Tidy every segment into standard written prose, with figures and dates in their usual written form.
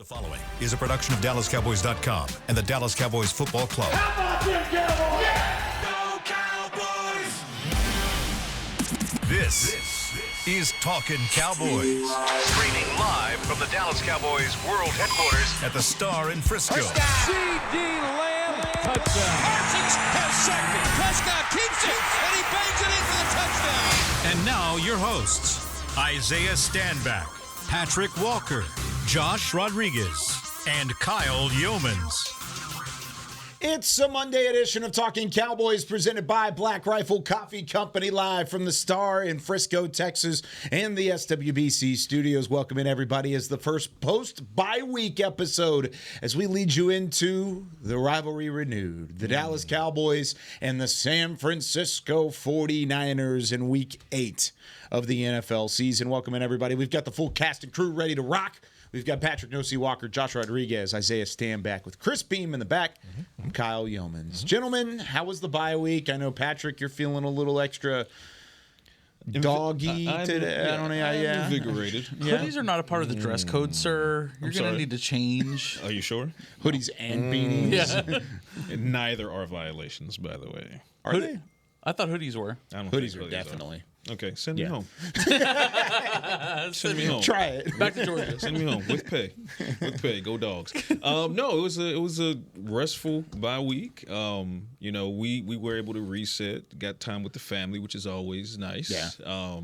The following is a production of DallasCowboys.com and the Dallas Cowboys Football Club. How about them Cowboys? Yeah! Go Cowboys! This is Talkin Cowboys. Streaming live from the Dallas Cowboys World Headquarters at the Star in Frisco. C.D. Lamb, touchdown. Parsons has sacked it. Prescott keeps it, and he bangs it in for the touchdown. And now your hosts, Isaiah Stanback, Patrik Walker, Josh Rodriguez, and Kyle Youmans. It's a Monday edition of Talkin Cowboys presented by Black Rifle Coffee Company, live from the Star in Frisco, Texas, and the SWBC studios. Welcome in, everybody, as the first post-bye week episode as we lead you into the rivalry renewed. The Dallas Cowboys and the San Francisco 49ers in week 8 of the NFL season. Welcome in, everybody. We've got the full cast and crew ready to rock. We've got Patrik Walker, Josh Rodriguez, Isaiah Stanback with Chris Beam in the back. I'm Kyle Youmans. Gentlemen, how was the bye week? I know, Patrik, you're feeling a little extra doggy today. I don't know. Yeah. Invigorated. Hoodies are not a part of the dress code, sir. You're going to need to change. Are you sure? Hoodies and beanies. Yeah. Neither are violations, by the way. Are they? I thought hoodies were. I don't Hoodies think are definitely. Okay, send me home. Send me home. Try it. Back to Georgia. Send me home with pay. With pay. Go Dogs. No, it was a restful bye week. We were able to reset. Got time with the family, which is always nice. Yeah.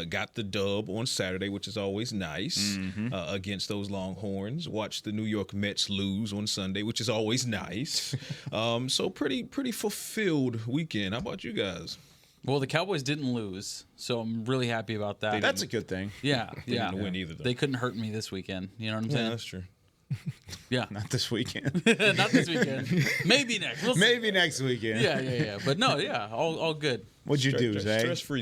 Got the dub on Saturday, which is always nice, against those Longhorns. Watched the New York Mets lose on Sunday, which is always nice. So pretty fulfilled weekend. How about you guys? Well, the Cowboys didn't lose, so I'm really happy about that. That's a good thing. Yeah. They didn't win either, though. They couldn't hurt me this weekend. You know what I'm Yeah, saying? that's true. Yeah. Not this weekend. Not this weekend. Maybe next. We'll see. Maybe next weekend. Yeah. But no, all good. What'd you do, Zay? Stress-free.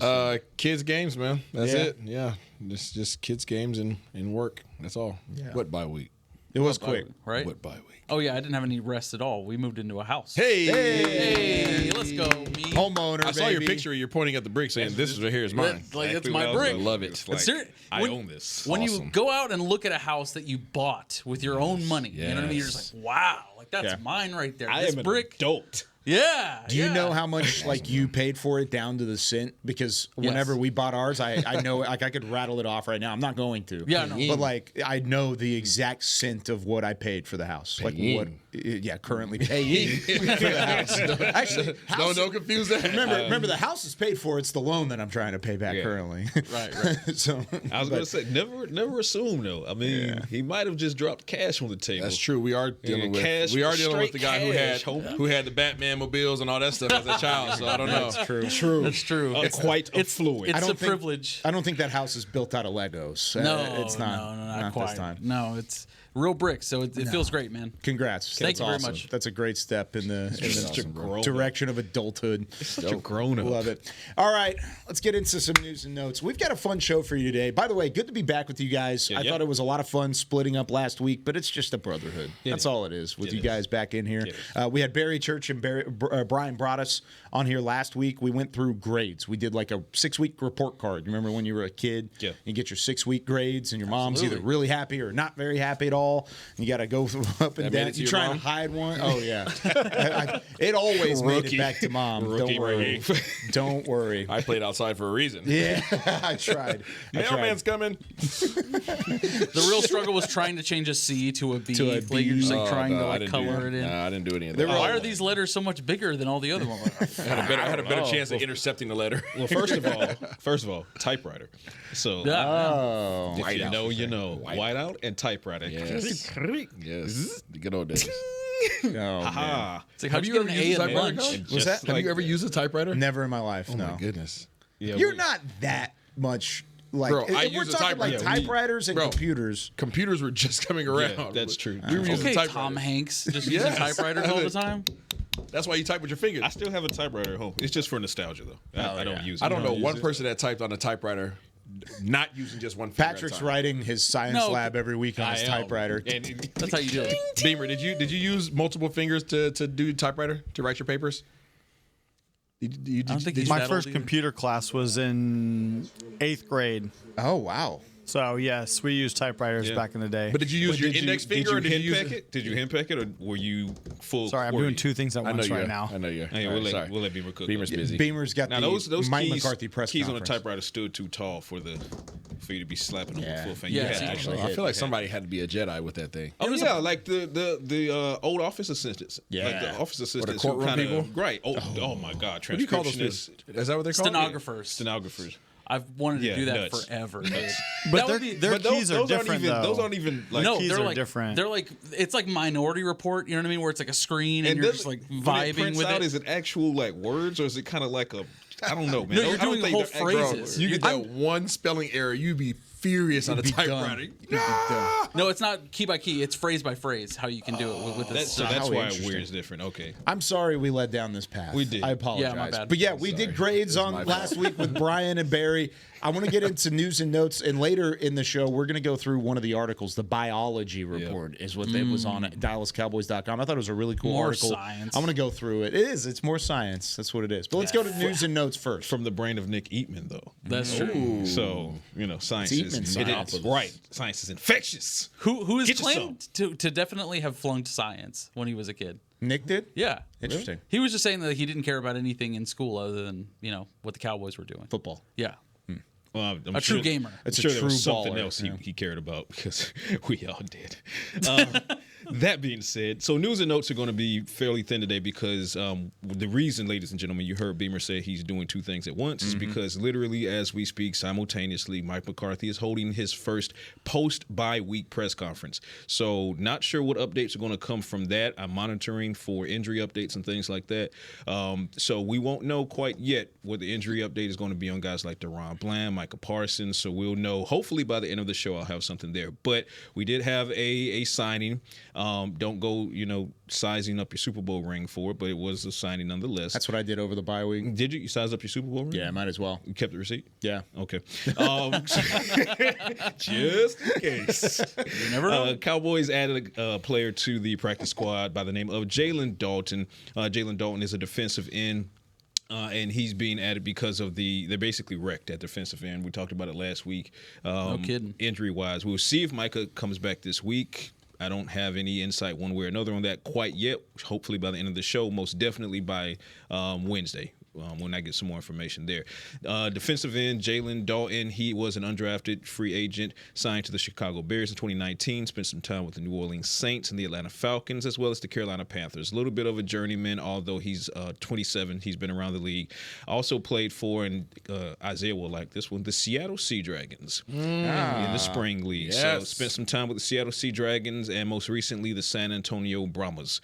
Kids games, man. That's Yeah. it. Yeah, just kids games and work. That's all. Yeah. What bye week? It was quick. Right? What bye week? Oh, yeah, I didn't have any rest at all. We moved into a house. Hey, Let's go, me. Homeowner, I saw your baby. picture. You're pointing at the brick, saying, "This is right here is mine." It's my brick. I love it. Like, I When- own this. When you Awesome. go out and look at a house that you bought with your own money, you know what I mean? You're just like, wow, like that's Yeah. mine right there. I This am an brick. adult. Yeah. Do you know how much you paid for it down to the cent? Because whenever we bought ours, I know I could rattle it off right now. I'm not going to. Yeah, no. But I know the exact cent of what I paid for the house. Currently paying for the house. Actually, Don't confuse that. remember the house is paid for. It's the loan that I'm trying to pay back currently. Right. So I was going to say, never assume though. I mean, he might have just dropped cash on the table. That's true. We are dealing with straight the guy cash, who had the Batman mobiles and all that stuff as a child. So I don't know. That's true. That's true. It's quite affluent. It's a think- privilege. I don't think that house is built out of Legos. No, it's not. No, not quite. this time. No, it's real brick, so it feels great, man. Congrats. Thank That's you very awesome. much. That's a great step in the awesome, bro. direction of adulthood. Such a grown-up. Love it. All right, let's get into some news and notes. We've got a fun show for you today. By the way, good to be back with you guys. I thought it was a lot of fun splitting up last week, but it's just a brotherhood. That's all it is with you guys back in here. We had Barry Church and Brian brought us on here last week. We went through grades. We did like a 6-week report card. You remember when you were a kid? Yeah. You get your 6-week grades, and your mom's either really happy or not very happy at all. You got to go up and That made down. it to You your try mom? and hide one. Oh, yeah. it always made it back to mom. Rookie Don't worry. brain. Don't worry. I played outside for a reason. Yeah, I tried. Mailman's coming. The real struggle was trying to change a C to a B. To a Like B. you're just Oh, trying no, to I didn't do color that. it in. Nah, I didn't do any of that. Why are these letters so much bigger than all the other ones? I had a better chance of intercepting the letter. Well, first of all, typewriter. So Oh. if you know, you know. Whiteout and typewriter. Yes. Yes. The good old days. Oh, man. Ha. It's like, how'd you get an A in lunch? Was that? Have you ever used a typewriter? Never in my life, Oh no. my goodness. Yeah, You're not that much like. Bro, if I we're use a talking typewriter. like Yeah, typewriters and bro. computers. Computers were just coming around. Yeah, that's true. We were using Okay, typewriters. Tom Hanks just Yes. using typewriters all the time. That's why you type with your fingers. I still have a typewriter at home. It's just for nostalgia, though. I don't use it. I don't know use one it. person that typed on a typewriter not using just one finger. Patrick's writing his science lab every week on his typewriter. And That's how you do it. Beamer, did you use multiple fingers to do typewriter to write your papers? I don't think he's My that first old either. computer class was in 8th grade. Oh, wow. So yes, we used typewriters back in the day. But did you use your index finger, or did you henpeck it? Did you henpeck it, or were you full? Sorry, I'm doing two things at once right now. I know you. Hey, we'll let Beamer cook. Beamer's busy. Beamer's got Now the Mike keys, McCarthy press keys conference. on a typewriter stood too tall for you to be slapping them with full finger. Yeah, You had it's to actually. I feel like somebody had to be a Jedi with that thing. Oh yeah, like the old office assistants. Yeah. Like the office assistants. courtroom who kinda, people? Right. Oh my God. What do you call those people? Transcriptionists. Is that what they're called? Stenographers. I've wanted to do that nuts. forever. Dude. But That would be- their keys are different, though. Those aren't even like. no, keys they're are like different. They're like it's like Minority Report. You know what I mean? Where it's like a screen and, you're does just like when vibing prints with out, it. Is it actual like words, or is it kind of like a? I don't know, man. No, you're I don't doing think whole they're actual phrases. words. You get that one spelling error, you'd be furious on a typewriter. No, it's not key by key. It's phrase by phrase. How you can do it with this. So that's How why interesting. Weird is different. Okay. I'm sorry we led down this path. We did. I apologize. Yeah, my bad. But yeah, we did grades on last week with Brian and Barry. I want to get into news and notes, and later in the show, we're going to go through one of the articles. The Bye-ology report is what it was on at DallasCowboys.com. I thought it was a really cool More article. science. I'm going to go through it. It is. It's more science. That's what it is. But let's go to news and notes first. From the brain of Nick Eatman, though. That's true. So science It's is Eatman science. right. Science is infectious. Who is Get you claimed to definitely have flunked science when he was a kid? Nick did? Yeah. Interesting. He was just saying that he didn't care about anything in school other than what the Cowboys were doing. Football. Yeah. Well, I'm A sure, true gamer. It's I'm sure a there was true something baller, else yeah. he cared about because we all did. That being said, so news and notes are going to be fairly thin today because the reason, ladies and gentlemen, you heard Beamer say he's doing two things at once is because literally as we speak simultaneously, Mike McCarthy is holding his first post-bye week press conference. So not sure what updates are going to come from that. I'm monitoring for injury updates and things like that. So we won't know quite yet what the injury update is going to be on guys like Deron Bland, Micah Parsons. So we'll know hopefully by the end of the show I'll have something there. But we did have a signing. Don't go, sizing up your Super Bowl ring for it, but it was a signing nonetheless. That's what I did over the bye week. Did you? You size up your Super Bowl ring? Yeah, might as well. You kept the receipt? Yeah. Okay. Just in case. You never know. Cowboys added a player to the practice squad by the name of Jalen Dalton. Jalen Dalton is a defensive end. And he's being added because of they're basically wrecked at defensive end. We talked about it last week. No kidding. Injury-wise. We'll see if Micah comes back this week. I don't have any insight one way or another on that quite yet. Hopefully by the end of the show, most definitely by Wednesday. When I get some more information there. Defensive end, Jalen Dalton, he was an undrafted free agent signed to the Chicago Bears in 2019, spent some time with the New Orleans Saints and the Atlanta Falcons, as well as the Carolina Panthers. A little bit of a journeyman, although he's 27. He's been around the league. Also played for, and Isaiah will like this one, the Seattle Sea Dragons in the Spring League. Yes. So spent some time with the Seattle Sea Dragons and most recently the San Antonio Brahmas.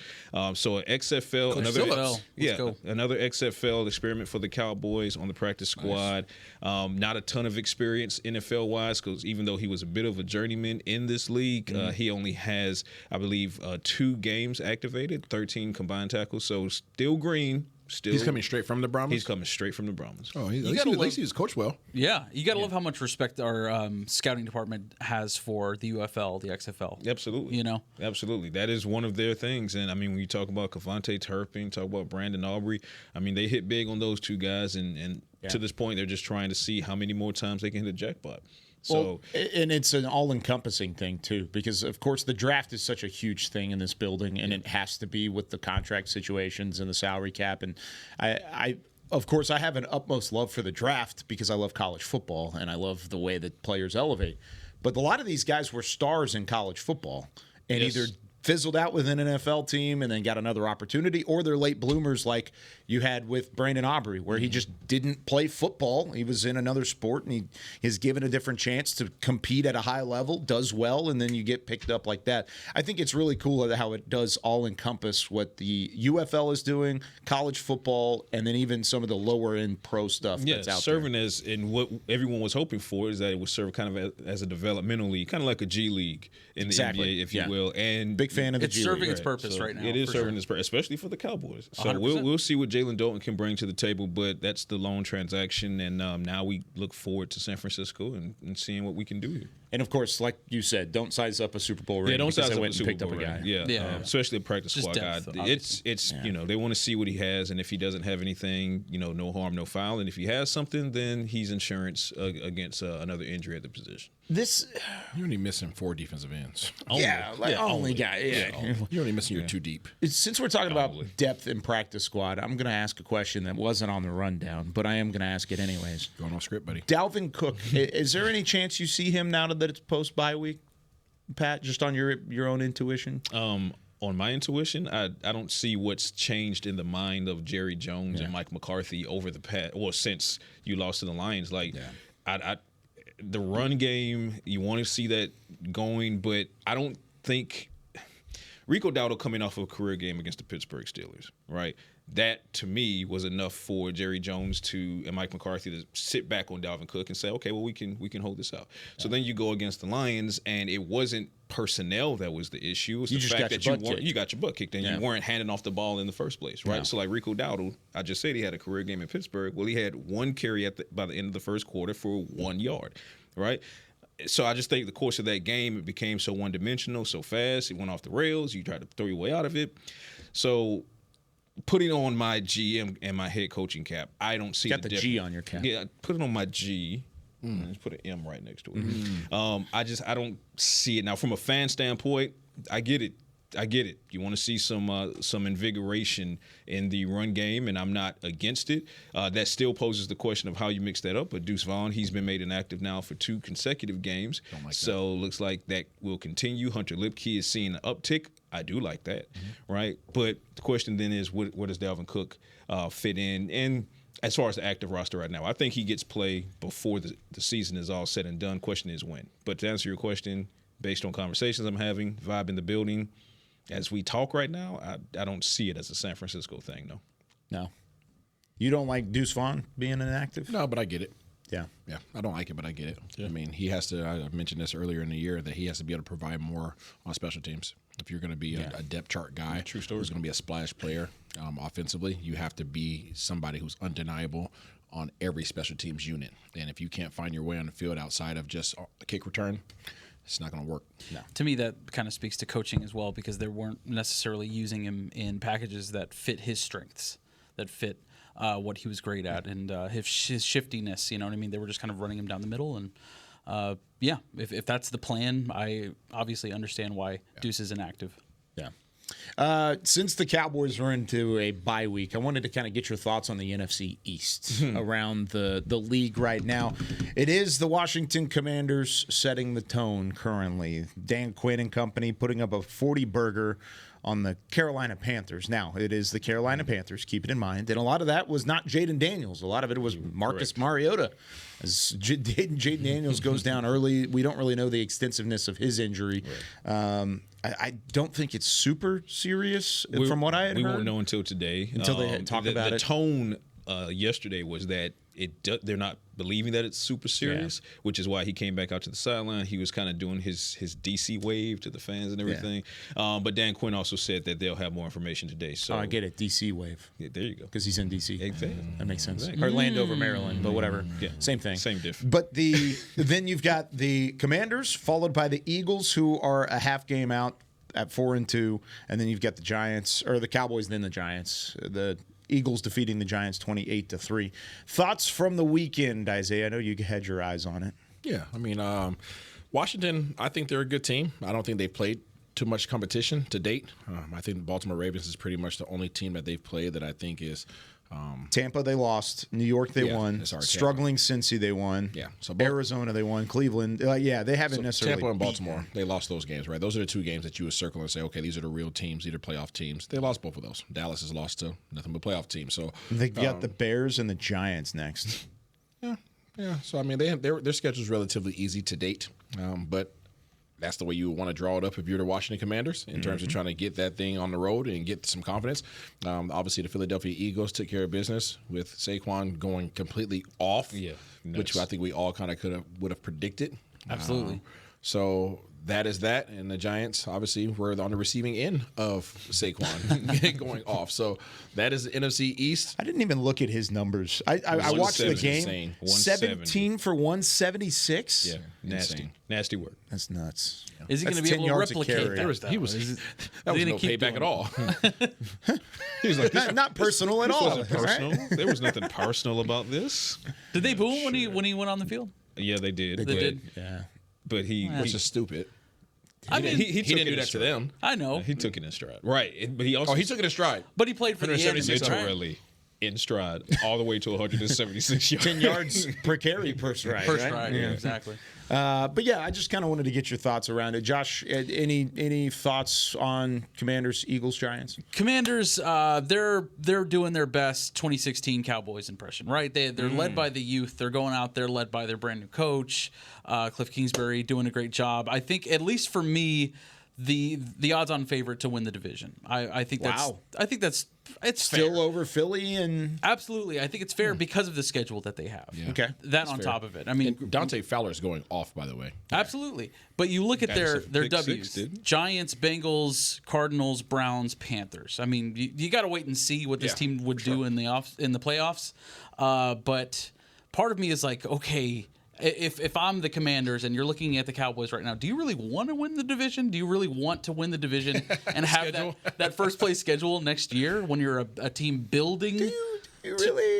So an XFL, another XFL experiment for the Cowboys on the practice squad. Not a ton of experience NFL-wise because even though he was a bit of a journeyman in this league, he only has, I believe, 2 games activated, 13 combined tackles. So still green. He's coming straight from the Brahmas? He's coming straight from the Brahmas. Oh, at least he was coached well. Yeah, you got to love how much respect our scouting department has for the UFL, the XFL. Absolutely. Absolutely. That is one of their things. And, I mean, when you talk about Cavante Turpin, talk about Brandon Aubrey, I mean, they hit big on those two guys. And to this point, they're just trying to see how many more times they can hit a jackpot. So, and it's an all-encompassing thing too, because of course the draft is such a huge thing in this building, and it has to be with the contract situations and the salary cap. And I of course, I have an utmost love for the draft because I love college football and I love the way that players elevate. But a lot of these guys were stars in college football and either fizzled out with an NFL team and then got another opportunity, or they're late bloomers like you had with Brandon Aubrey, where he just didn't play football. He was in another sport, and he is given a different chance to compete at a high level, does well, and then you get picked up like that. I think it's really cool how it does all encompass what the UFL is doing, college football, and then even some of the lower end pro stuff that's out serving there. as in what everyone was hoping for is that it would serve kind of as a developmental league, kind of like a G League in the NBA, if you will. And big fan of the G League. It's serving its purpose right now. It is serving its purpose, especially for the Cowboys. So 100%. we'll see what Jalen Dalton can bring to the table, but that's the loan transaction, and now we look forward to San Francisco and seeing what we can do here. And of course, like you said, don't size up a Super Bowl ring. Yeah, don't size up went a Super and picked Bowl up a guy. ring. Yeah. Especially a practice Just squad depth, guy. obviously. It's they want to see what he has, and if he doesn't have anything, no harm, no foul. And if he has something, then he's insurance against another injury at the position. You're only missing 4 defensive ends. Only guy. Yeah. You're only missing your 2 deep. Since we're talking about depth in practice squad, I'm going to ask a question that wasn't on the rundown, but I am going to ask it anyways. Going off script, buddy. Dalvin Cook, is there any chance you see him now that it's post-bye week, Pat, just on your own intuition? On my intuition, I don't see what's changed in the mind of Jerry Jones and Mike McCarthy over the past, since you lost to the Lions. The run game, you want to see that going, but I don't think Rico Dowdle coming off of a career game against the Pittsburgh Steelers, right? That, to me, was enough for Jerry Jones and Mike McCarthy to sit back on Dalvin Cook and say, okay, well, we can hold this out. Yeah. So then you go against the Lions, and it wasn't personnel that was the issue. It's the fact that you got your butt kicked, and you weren't handing off the ball in the first place, right? No. So like Rico Dowdle, I just said he had a career game in Pittsburgh. Well, he had 1 carry by the end of the first quarter for 1 yard, right? So I just think the course of that game, it became so one-dimensional, so fast. It went off the rails. You tried to throw your way out of it. So putting on my GM and my head coaching cap, I don't see the difference. G on your cap. Yeah, put it on my G. Just put an M right next to it. I don't see it. Now, from a fan standpoint, I get it. You want to see some invigoration in the run game, and I'm not against it. That still poses the question of how you mix that up. But Deuce Vaughn, he's been made inactive now for 2 consecutive games. So looks like that will continue. Hunter Lipke is seeing an uptick. I do like that, right? But the question then is, where does Dalvin Cook fit in? And as far as the active roster right now, I think he gets play before the season is all said and done. Question is when. But to answer your question, based on conversations I'm having, vibe in the building, as we talk right now, I don't see it as a San Francisco thing, no. No. You don't like Deuce Vaughn being inactive? No, but I get it. Yeah. Yeah, I don't like it, but I get it. Yeah. I mean, he has to, I mentioned this earlier in the year, that he has to be able to provide more on special teams. If you're going to be a depth chart guy who's going to be a splash player offensively, you have to be somebody who's undeniable on every special teams unit. And if you can't find your way on the field outside of just a kick return, it's not going to work. No. To me, that kind of speaks to coaching as well, because they weren't necessarily using him in packages that fit his strengths, that fit what he was great at, and his shiftiness. You know what I mean? They were just kind of running him down the middle, and if that's the plan, I obviously understand why Deuce is inactive. Yeah. Since the Cowboys are into a bye week, I wanted to kind of get your thoughts on the NFC East around the league right now. It is the Washington Commanders setting the tone currently. Dan Quinn and company putting up a 40-burger on the Carolina Panthers. Now, it is the Carolina Panthers, keep it in mind. And a lot of that was not Jaden Daniels. A lot of it was Marcus Mariota. As Jaden Daniels goes down early, we don't really know the extensiveness of his injury. Right. I don't think it's super serious from what I had heard. We won't know until today. Until they talk about it. The tone yesterday was that they're not believing that it's super serious, which is why he came back out to the sideline. He was kind of doing his DC wave to the fans and everything. But Dan Quinn also said that they'll have more information today. So I get it, DC wave. Yeah, there you go. Because he's in DC. Exactly. That makes sense. Or Landover, Maryland, but whatever. Yeah. Same thing. Same diff. But then you've got the Commanders, followed by the Eagles, who are a half game out at 4-2, and then you've got the Giants, or the Cowboys, then the Giants. The Eagles defeating the Giants 28-3. Thoughts from the weekend, Isaiah? I know you had your eyes on it. Yeah, I mean, Washington, I think they're a good team. I don't think they've played too much competition to date. I think the Baltimore Ravens is pretty much the only team that they've played that I think is Tampa, they lost. New York, they won. Struggling Cincy, they won. Yeah. So Arizona, they won. Cleveland, they haven't necessarily. Tampa and Baltimore, they lost those games, right? Those are the 2 games that you would circle and say, okay, these are the real teams. These are playoff teams. They lost both of those. Dallas has lost to nothing but playoff teams. So they got the Bears and the Giants next. Yeah. So I mean, their schedule is relatively easy to date, but that's the way you would want to draw it up if you're the Washington Commanders in terms of trying to get that thing on the road and get some confidence. Obviously, the Philadelphia Eagles took care of business with Saquon going completely off, which I think we all kind of would have predicted. Absolutely. So that is that. And the Giants, obviously, were on the receiving end of Saquon going off. So that is the NFC East. I didn't even look at his numbers. I watched the game. Insane. 17 for 176. Yeah, nasty work. That's nuts. Is he going to be able to replicate that? That was no payback at all. He was like, not personal at all. Wasn't personal. Right? There was nothing personal about this. Did they boo him when he went on the field? Yeah, they did. They did. Yeah. But Which is stupid. I mean, he He didn't do that to them. I know. He took it in stride. Right. But he also He took it in stride. But he played for the end. 176 right? literally in stride all the way to 176 yards. 10 yards per carry per stride. First right? right, yeah, exactly. But yeah, I just kind of wanted to get your thoughts around it. Josh, any thoughts on Commanders, Eagles, Giants? Commanders, they're doing their best 2016 Cowboys impression, right? They're led by the youth. They're going out there led by their brand new coach, Cliff Kingsbury, doing a great job. I think, at least for me, the odds-on favorite to win the division. I think that's it's Still fair. over Philly and Absolutely. I think it's fair because of the schedule that they have. Yeah. okay. That on top of it. I mean, And Dante Fowler's going off, by the way. absolutely. But you look at their pick W's: six, dude. Giants, Bengals, Cardinals, Browns, Panthers. I mean, you got to wait and see what this team would do in the playoffs. But part of me is like, okay, if I'm the Commanders and you're looking at the Cowboys right now, do you really want to win the division? Do you really want to win the division and have that first place schedule next year when you're a team building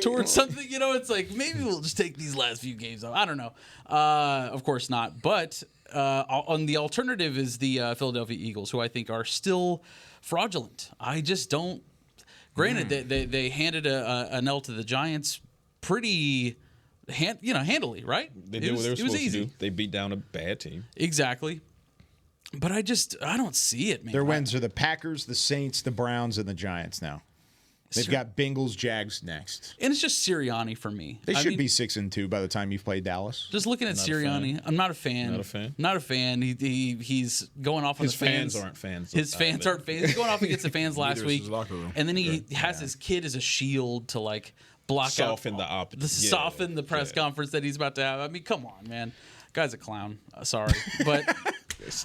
towards something? You know, it's like, maybe we'll just take these last few games off. I don't know. Of course not. But on the alternative is the Philadelphia Eagles, who I think are still fraudulent. I just don't. Granted, they handed an L to the Giants pretty handily, right? They did what they were supposed to do. They beat down a bad team. Exactly. But I don't see it, man. Their wins are the Packers, the Saints, the Browns, and the Giants now. They've got Bengals, Jags next. And it's just Sirianni for me. They should be 6-2 by the time you've played Dallas. Just looking at Sirianni, I'm not a fan. Not a fan. He's going off on His the fans. fans aren't fans. His fans aren't fans. He's going off against the fans last week. his locker room. And then he has his kid as a shield to like block Soften out the soften the press conference that he's about to have. I mean, come on, man. Guy's a clown. Sorry. But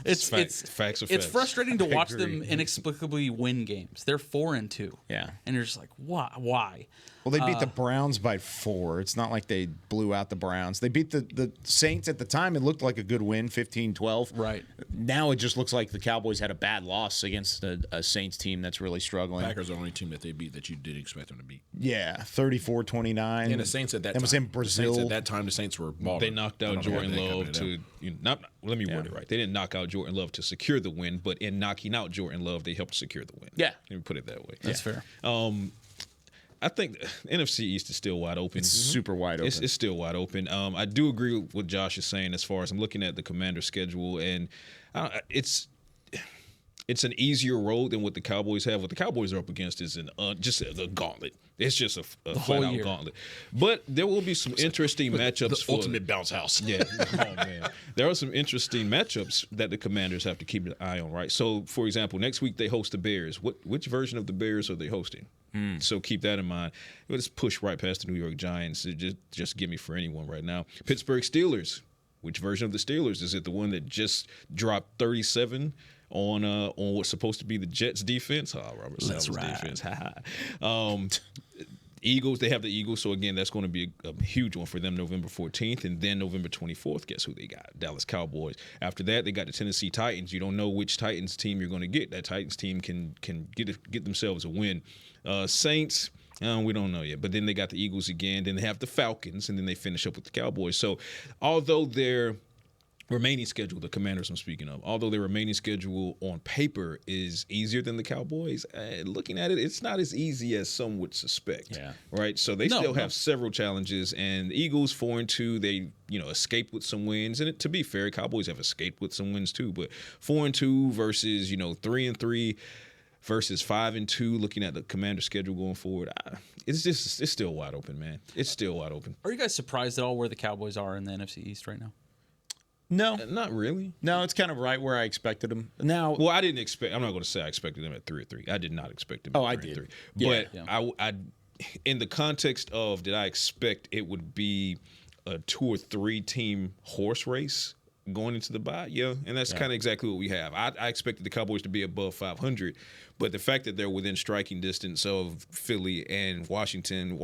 it's facts. It's frustrating to watch them inexplicably win games. They're 4-2. Yeah. And you're just like, why? Well, they beat the Browns by 4. It's not like they blew out the Browns. They beat the Saints at the time. It looked like a good win, 15-12. Right. Now it just looks like the Cowboys had a bad loss against a Saints team that's really struggling. Packers are the only team that they beat that you did expect them to beat. Yeah, 34-29. And the Saints at that time. That was in Brazil. The Saints at that time, the Saints were balling. They knocked out Jordan Love to let me word it right. They didn't knock out Jordan Love to secure the win, but in knocking out Jordan Love, they helped secure the win. Yeah. Let me put it that way. That's fair. I think the NFC East is still wide open. It's super wide open. It's still wide open. I do agree with what Josh is saying as far as I'm looking at the Commander schedule, and it's an easier road than what the Cowboys have. What the Cowboys are up against is just a gauntlet. It's just a flat-out gauntlet. But there will be some interesting matchups. The ultimate bounce house. Yeah. Oh, man. There are some interesting matchups that the Commanders have to keep an eye on, right? So, for example, next week they host the Bears. Which version of the Bears are they hosting? So keep that in mind. Let's push right past the New York Giants. Just give me for anyone right now. Pittsburgh Steelers. Which version of the Steelers? Is it the one that just dropped 37 on what's supposed to be the Jets defense? Robert Saleh's defense. Eagles, they have the Eagles. So, again, that's going to be a huge one for them November 14th. And then November 24th, guess who they got? Dallas Cowboys. After that, they got the Tennessee Titans. You don't know which Titans team you're going to get. That Titans team can get themselves a win. Saints, we don't know yet. But then they got the Eagles again. Then they have the Falcons. And then they finish up with the Cowboys. So, although their remaining schedule, the Commanders I'm speaking of, although their remaining schedule on paper is easier than the Cowboys, looking at it, it's not as easy as some would suspect. Yeah. Right? So they still have several challenges. And the Eagles 4-2, they escaped with some wins. And to be fair, Cowboys have escaped with some wins too. But 4-2 versus 3-3 versus 5-2. Looking at the Commander schedule going forward, it's still wide open, man. It's still wide open. Are you guys surprised at all where the Cowboys are in the NFC East right now? No. Not really. No, it's kind of right where I expected them. Now, well, I didn't expect. I'm not going to say I expected them at 3-3. I did not expect them. I at 3-3. did. But I, in the context of, did I expect it would be a 2 or 3 team horse race? going into the bye? Yeah, and that's kind of exactly what we have. I expected the Cowboys to be above 500, but the fact that they're within striking distance of Philly and Washington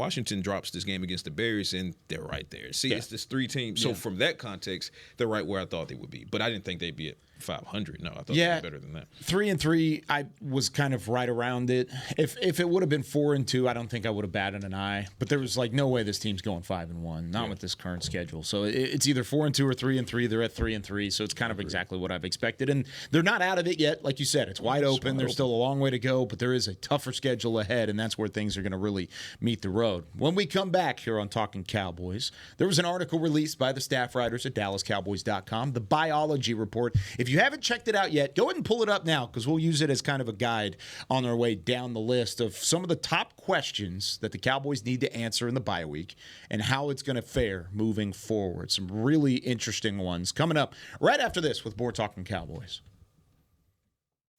drops this game against the Bears, and they're right there. See, it's this 3 teams. So from that context, they're right where I thought they would be. But I didn't think they'd be at 500. No, I thought they'd be better than that. 3-3, I was kind of right around it. If it would have been 4-2, I don't think I would have batted an eye. But there was no way this team's going 5-1, not with this current schedule. So it's either 4-2 or 3-3. They're at 3-3, so it's kind of exactly what I've expected. And they're not out of it yet, like you said. It's wide open. There's still a long way to go, but there is a tougher schedule ahead, and that's where things are going to really meet the road. When we come back here on Talkin Cowboys, there was an article released by the staff writers at DallasCowboys.com, the Bye-ology report. If you haven't checked it out yet, go ahead and pull it up now, because we'll use it as kind of a guide on our way down the list of some of the top questions that the Cowboys need to answer in the bye week and how it's going to fare moving forward. Some really interesting ones coming up right after this with more Talkin Cowboys.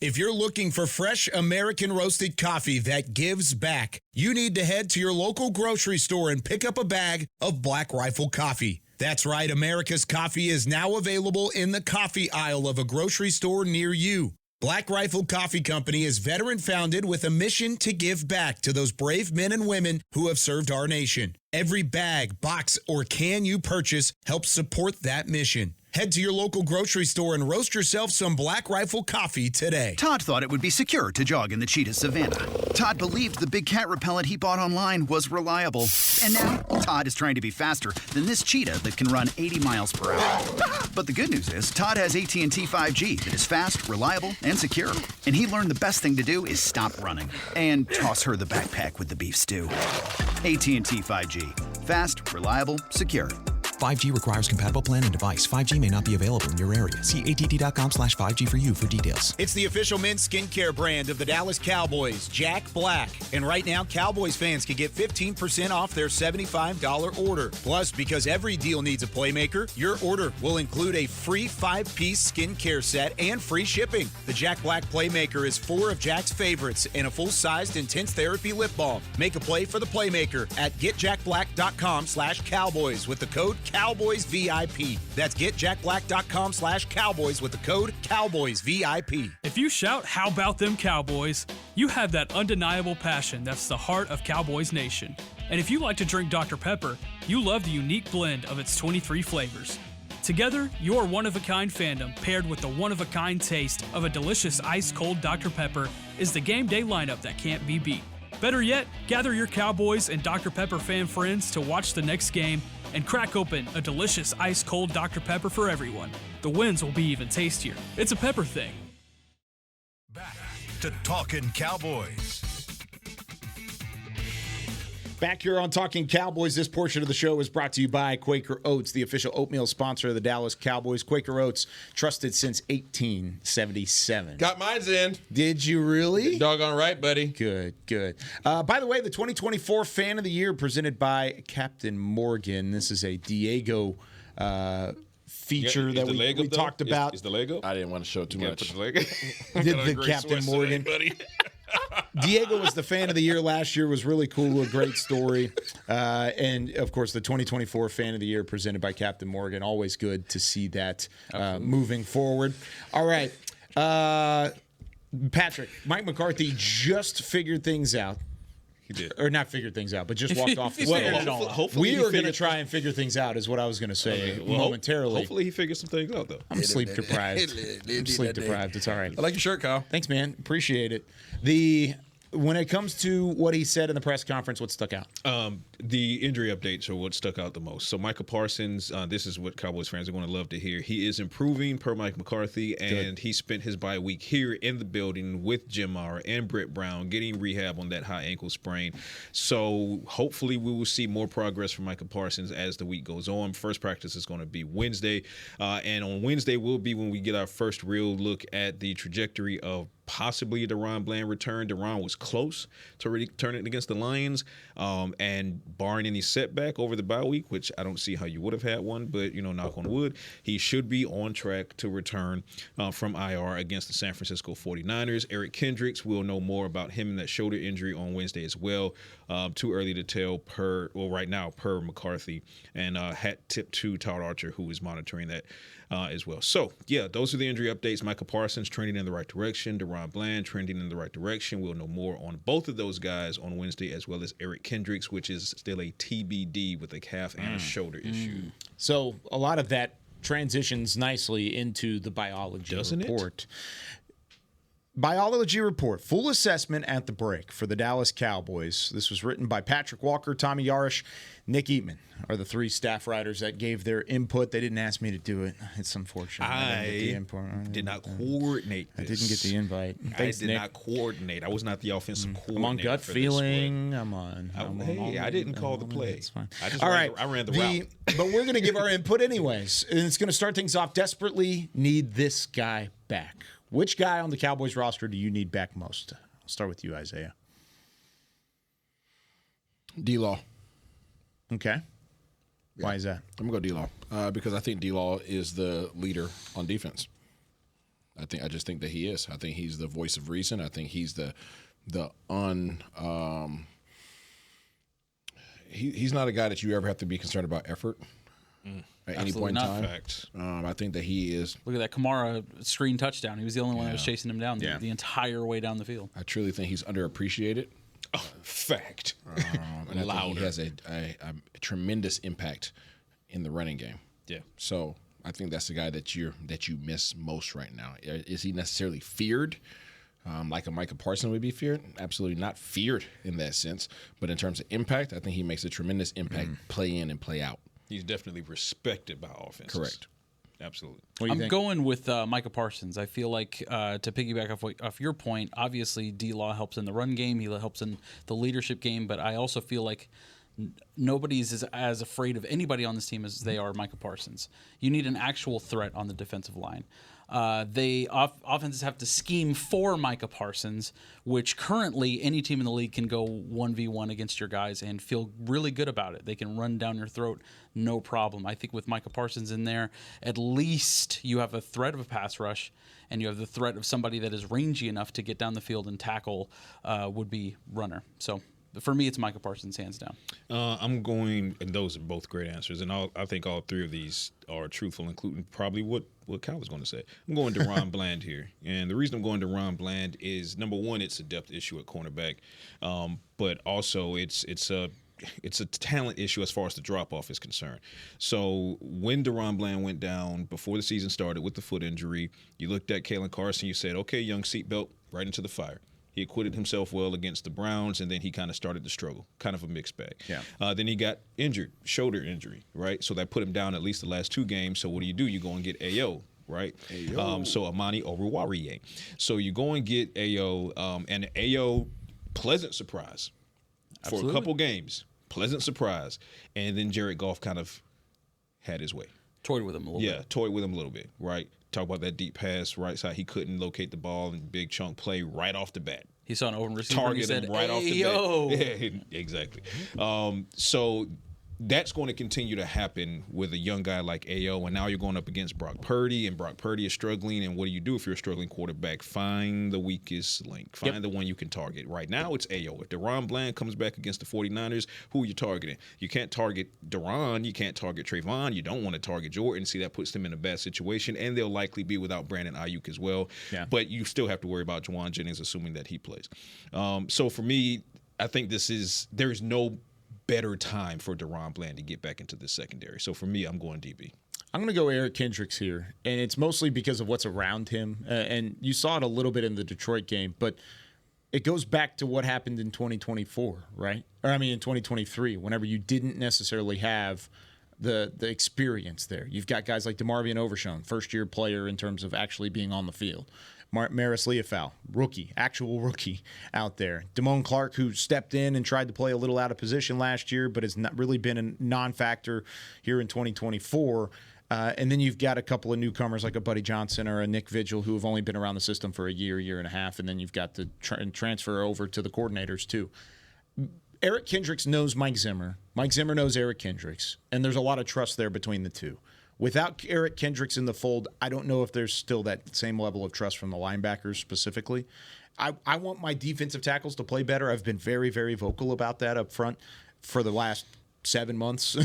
If you're looking for fresh American roasted coffee that gives back, you need to head to your local grocery store and pick up a bag of Black Rifle coffee. That's right, America's coffee is now available in the coffee aisle of a grocery store near you. Black Rifle Coffee Company is veteran-founded with a mission to give back to those brave men and women who have served our nation. Every bag, box, or can you purchase helps support that mission. Head to your local grocery store and roast yourself some Black Rifle coffee today. Todd thought it would be secure to jog in the cheetah savanna. Todd believed the big cat repellent he bought online was reliable. And now, Todd is trying to be faster than this cheetah that can run 80 miles per hour. But the good news is, Todd has AT&T 5G that is fast, reliable, and secure. And he learned the best thing to do is stop running and toss her the backpack with the beef stew. AT&T 5G. Fast, reliable, secure. 5G requires compatible plan and device. 5G may not be available in your area. See att.com/5G for you for details. It's the official men's skincare brand of the Dallas Cowboys, Jack Black. And right now, Cowboys fans can get 15% off their $75 order. Plus, because every deal needs a playmaker, your order will include a free 5-piece skincare set and free shipping. The Jack Black Playmaker is 4 of Jack's favorites and a full-sized intense therapy lip balm. Make a play for the Playmaker at getjackblack.com/Cowboys with the code Cowboys VIP. That's getjackblack.com/Cowboys with the code Cowboys VIP. If you shout, "How about them Cowboys?" you have that undeniable passion that's the heart of Cowboys Nation. And if you like to drink Dr. Pepper, you love the unique blend of its 23 flavors. Together, your one-of-a-kind fandom paired with the one-of-a-kind taste of a delicious ice-cold Dr. Pepper is the game day lineup that can't be beat. Better yet, gather your Cowboys and Dr. Pepper fan friends to watch the next game and crack open a delicious ice-cold Dr. Pepper for everyone. The wins will be even tastier. It's a pepper thing. Back to Talkin Cowboys. Back here on Talking Cowboys, this portion of the show is brought to you by Quaker Oats, the official oatmeal sponsor of the Dallas Cowboys. Quaker Oats, trusted since 1877. Got mine's in. Did you really? Doggone right, buddy. Good, good. By the way, the 2024 Fan of the Year presented by Captain Morgan. This is a Diego feature that we talked about. Is the Lego? I didn't want to show too much. Put the Lego. Did the Captain Morgan. Today, buddy. Diego was the Fan of the Year last year. Was really cool, a great story. And, of course, the 2024 Fan of the Year presented by Captain Morgan. Always good to see that moving forward. All right. Patrick, Mike McCarthy just figured things out. He did. Or not figured things out, but just walked off the Well, stage. hopefully We are going to try and figure things out is what I was going to say momentarily. Hopefully he figures some things out, though. I'm sleep deprived. It's all right. I like your shirt, Kyle. Thanks, man. Appreciate it. When it comes to what he said in the press conference, what stuck out? The injury updates are what stuck out the most. So Micah Parsons, this is what Cowboys fans are going to love to hear. He is improving per Mike McCarthy, and he spent his bye week here in the building with Jim Maurer and Britt Brown getting rehab on that high ankle sprain. So hopefully we will see more progress from Micah Parsons as the week goes on. First practice is going to be Wednesday, and on Wednesday will be when we get our first real look at the trajectory of possibly a DaRon Bland return. DaRon was close to returning against the Lions, and barring any setback over the bye week, which I don't see how you would have had one, but, knock on wood, he should be on track to return from IR against the San Francisco 49ers. Eric Kendricks, we'll know more about him and that shoulder injury on Wednesday as well. Too early to tell right now per McCarthy, and hat tip to Todd Archer, who is monitoring that. as well. So, yeah, those are the injury updates. Micah Parsons trending in the right direction. DaRon Bland trending in the right direction. We'll know more on both of those guys on Wednesday, as well as Eric Kendricks, which is still a TBD with a calf and a shoulder issue. So a lot of that transitions nicely into the Bye-ology report. Bye-ology report, full assessment at the break for the Dallas Cowboys. This was written by Patrik Walker, Tommy Yarish, Nick Eatman are the three staff writers that gave their input. They didn't ask me to do it. It's unfortunate. I did not coordinate this. I didn't get the invite. Thanks, I did Nick. not coordinate. I was not the offensive coordinator. I'm on gut feeling. I didn't call the play. It's fine. I ran the route. But we're going to give our input anyways. And it's going to start things off. Desperately need this guy back. Which guy on the Cowboys roster do you need back most? I'll start with you, Isaiah. D-Law. Okay. Why is that? I'm going to go D-Law because I think D-Law is the leader on defense. I just think that he is. I think he's the voice of reason. I think he's he's not a guy that you ever have to be concerned about effort. At any point in time. I think that he is. Look at that Kamara screen touchdown. He was the only one that was chasing him down the entire way down the field. I truly think he's underappreciated. Oh, fact. And I think he has a tremendous impact in the running game. Yeah. So I think that's the guy that you miss most right now. Is he necessarily feared? Like a Micah Parsons would be feared? Absolutely not feared in that sense. But in terms of impact, I think he makes a tremendous impact play in and play out. He's definitely respected by offenses. Correct. Absolutely. I'm going with Micah Parsons. I feel like to piggyback off your point, obviously D-Law helps in the run game. He helps in the leadership game. But I also feel like nobody's as afraid of anybody on this team as they are Micah Parsons. You need an actual threat on the defensive line. Offenses have to scheme for Micah Parsons, which currently any team in the league can go 1v1 against your guys and feel really good about it. They can run down your throat, no problem. I think with Micah Parsons in there, at least you have a threat of a pass rush, and you have the threat of somebody that is rangy enough to get down the field and tackle would-be runner. So for me, it's Micah Parsons, hands down. I'm going, and those are both great answers, and I think all three of these are truthful, including probably what Cal was going to say. I'm going DaRon Bland here, and the reason I'm going DaRon Bland is, number one, it's a depth issue at cornerback, but also it's a talent issue as far as the drop-off is concerned. So when DaRon Bland went down before the season started with the foot injury, you looked at Kalen Carson, you said, okay, young seatbelt, right into the fire. He acquitted himself well against the Browns, and then he kind of started to struggle, kind of a mixed bag. Yeah. Then he got injured, shoulder injury, right? So that put him down at least the last two games. So what do? You go and get AO, right? So Amani Oruwariye. So you go and get AO, and AO, pleasant surprise for a couple games. Pleasant surprise. And then Jared Goff kind of had his way. Toyed with him a little bit. Yeah, toyed with him a little bit, right? Talk about that deep pass, right side. He couldn't locate the ball and big chunk play right off the bat. He saw an open receiver and he said, right off the yo. bat. Yeah, exactly. So that's going to continue to happen with a young guy like AO, and now you're going up against Brock Purdy, and Brock Purdy is struggling, and what do you do if you're a struggling quarterback? Find the weakest link. Find the one you can target. Right now, it's AO. If DaRon Bland comes back against the 49ers, who are you targeting? You can't target DaRon. You can't target Trayvon. You don't want to target Jordan. See, that puts them in a bad situation, and they'll likely be without Brandon Ayuk as well. Yeah. But you still have to worry about Juwan Jennings, assuming that he plays. So for me, I think there's no better time for DaRon Bland to get back into the secondary. So for me, I'm going DB. I'm going to go Eric Kendricks here, and it's mostly because of what's around him. And you saw it a little bit in the Detroit game, but it goes back to what happened in 2024, right? In 2023, whenever you didn't necessarily have the experience there. You've got guys like DeMarvion Overshown, first-year player in terms of actually being on the field. Maris Leofau, actual rookie out there. Damone Clark, who stepped in and tried to play a little out of position last year, but has not really been a non-factor here in 2024. And then you've got a couple of newcomers like a Buddy Johnson or a Nick Vigil who have only been around the system for a year and a half, and then you've got the transfer over to the coordinators too. Eric Kendricks knows Mike Zimmer. Mike Zimmer knows Eric Kendricks, and there's a lot of trust there between the two. Without Eric Kendricks in the fold, I don't know if there's still that same level of trust from the linebackers specifically. I want my defensive tackles to play better. I've been very, very vocal about that up front for the last 7 months,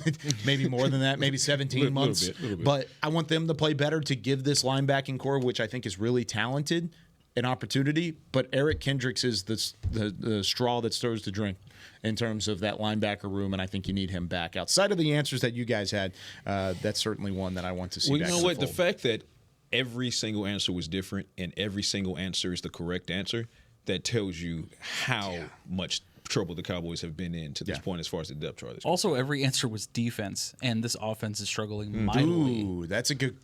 maybe more than that, maybe 17 months. Little bit. But I want them to play better to give this linebacking core, which I think is really talented, an opportunity. But Eric Kendricks is the straw that stirs the drink in terms of that linebacker room, and I think you need him back. Outside of the answers that you guys had, that's certainly one that I want to see back. Well, you know what? The fact that every single answer was different and every single answer is the correct answer, that tells you how much trouble the Cowboys have been in to this point as far as the depth chart is concerned. Also, every answer was defense, and this offense is struggling mightily. Ooh, that's a good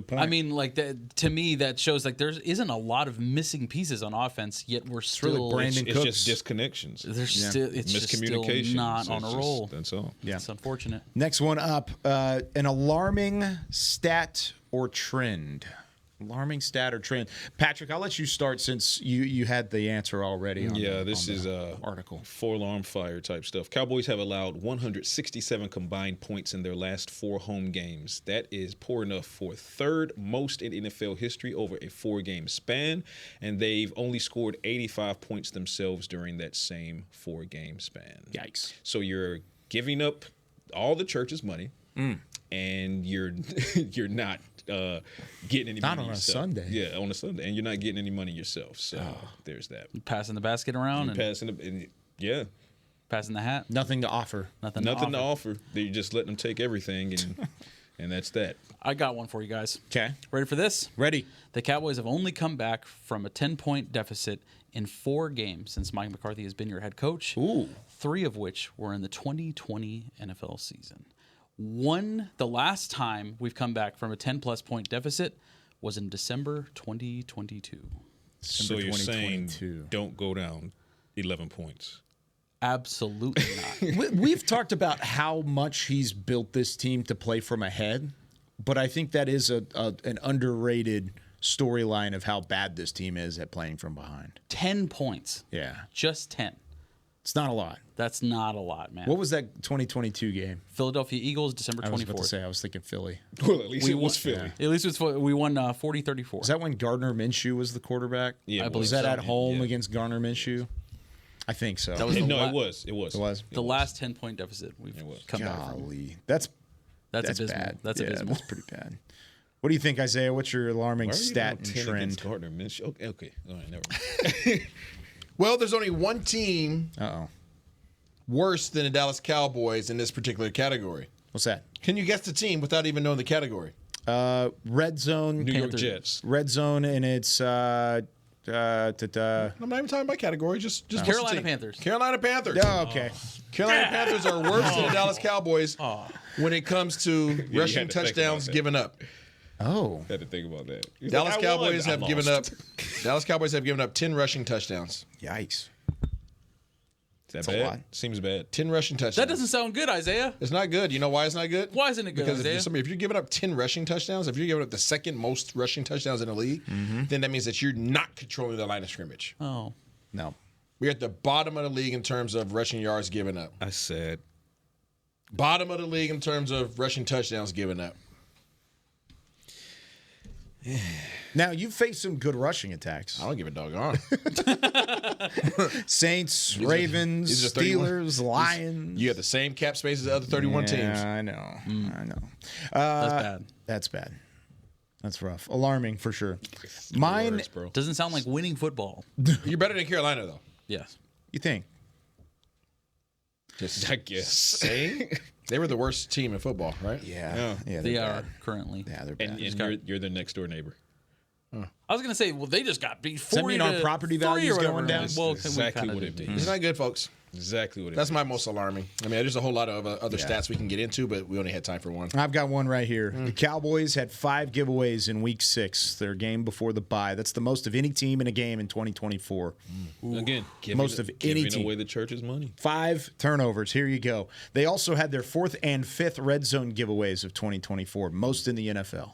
point. I mean, like to me, that shows like there isn't a lot of missing pieces on offense, yet we're still Brandon it's Cooks. just disconnections. There's still it's just still miscommunication. not on a roll. That's all. Yeah. It's unfortunate. Next one up, an alarming stat or trend. Alarming stat or trend. Patrick, I'll let you start since you had the answer already. This is article. 4-alarm fire type stuff. Cowboys have allowed 167 combined points in their last 4 home games. That is poor enough for third most in NFL history over a 4-game span, and they've only scored 85 points themselves during that same 4-game span. Yikes. So you're giving up all the church's money, and you're not getting any money on a yourself. Sunday. Yeah, on a Sunday, and you're not getting any money yourself. So there's that. Passing the basket around and Passing passing the hat. Nothing to offer. Nothing to to offer. offer. They're just letting them take everything, and that's that. I got one for you guys. Okay. Ready for this? Ready. The Cowboys have only come back from a 10-point deficit in 4 games since Mike McCarthy has been your head coach. Ooh. 3 of which were in the 2020 NFL season. The last time we've come back from a 10-plus point deficit was in December 2022. So you're saying don't go down 11 points. Absolutely not. We've talked about how much he's built this team to play from ahead, but I think that is an underrated storyline of how bad this team is at playing from behind. 10 points. Yeah. Just 10. It's not a lot. That's not a lot, man. What was that 2022 game? Philadelphia Eagles, December 24th. I was about to say, I was thinking Philly. Well, at least it was Philly. Yeah. At least we won 40-34. Is that when Gardner Minshew was the quarterback? Yeah, I believe was that so. at home against Gardner Minshew? I think so. That was It was. It was. The last 10-point deficit we've come back from. Golly. That's abysmal. bad. That's abysmal. That's pretty bad. What do you think, Isaiah? What's your alarming stat and 10 trend? against Gardner Minshew? Okay. All right, never mind. Well, there's only one team Uh-oh. worse than the Dallas Cowboys in this particular category. What's that? Can you guess the team without even knowing the category? Red Zone. New York Jets. Red Zone, and it's I'm not even talking about category. Just guess the Carolina team. Panthers. Carolina Panthers. Oh, okay. Carolina Panthers are worse than the Dallas Cowboys when it comes to you rushing had to think about touchdowns that. given up. Oh. Had to think about that. Dallas Cowboys have given up. Is Dallas Cowboys have given up 10 rushing touchdowns. Yikes. that That's a bad? lot. Seems bad. 10 rushing touchdowns. That doesn't sound good, Isaiah. It's not good. You know why it's not good? Why isn't it good, Because Isaiah? if you're giving up 10 rushing touchdowns, if you're giving up the second most rushing touchdowns in the league, then that means that you're not controlling the line of scrimmage. Oh. No. We're at the bottom of the league in terms of rushing yards given up. I said. Bottom of the league in terms of rushing touchdowns given up. Now, you've faced some good rushing attacks. I don't give a doggone. Saints, Ravens, these are 31 Steelers, Lions. You have the same cap space as the other 31 teams. Yeah, I know. I know. That's bad. That's bad. That's rough. Alarming for sure. Mine, Words, bro. Doesn't sound like winning football. You're better than Carolina, though. Yes. you think? Just I guess. saying. They were the worst team in football, right? Yeah. Yeah, They they're are bad. currently. Yeah, they're bad. And you're their next door neighbor. I was going to say, well, they just got beat 40 Does that mean our to property 3 or value's whatever going it down? was. Well, Exactly we kinda what it did. means. It's not good, folks. Exactly what it That's means. my most alarming. I mean, there's a whole lot of other stats we can get into, but we only had time for one. I've got one right here. The Cowboys had 5 giveaways in Week 6, their game before the bye. That's the most of any team in a game in 2024. Again, Most of any giving team. away the church's money. 5 turnovers. Here you go. They also had their 4th and 5th red zone giveaways of 2024, most in the NFL.